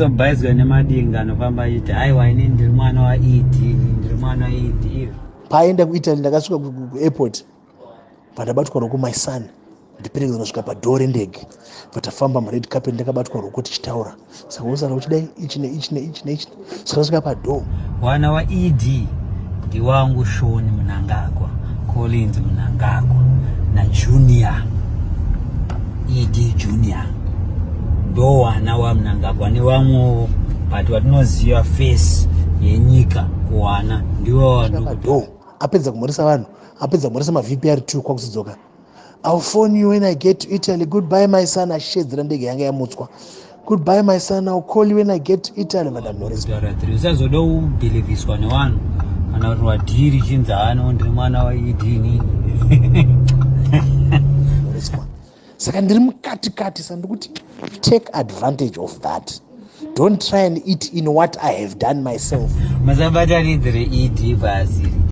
Zobhaizwa nemadinga anofamba achiti aiwa ini ndiri mwana waED, ndiri mwana waED. Paenda kuItaly ndakasvika kuairport pandabatwa ruoko my son ndiperekedza kusvika padhoo rendege patafamba mured carpet ndakabatwa ruoko tichitaura saka usara uchidai ichi sakasvika padhoo. Wana waED ndiwangu Shoni Mnangagwa, Collins Mnangagwa na Junior ED Junior ndo wana wa Mnangagwa nevamwewo but watinoziva face yenyika kuwana ndiwo vanhu apedza kumhoresa vanhu apedza kumhoresa maVPR2 kwakusidzoka I'll phone you when I get to Italy. Goodbye my son. Ashedzera ndege yanga yamutswa. Goodbye my son. I'll call you when I get to Italy. Madam Norris. Usazoda ubhiliviswa nevanhu kana kuti wadhiri chinzano ndiri mwana waED nini. Saka ndiri mukati sandikuti take advantage of that. Don't try and eat in what I have done myself. Usabatanidzire ED paasiri.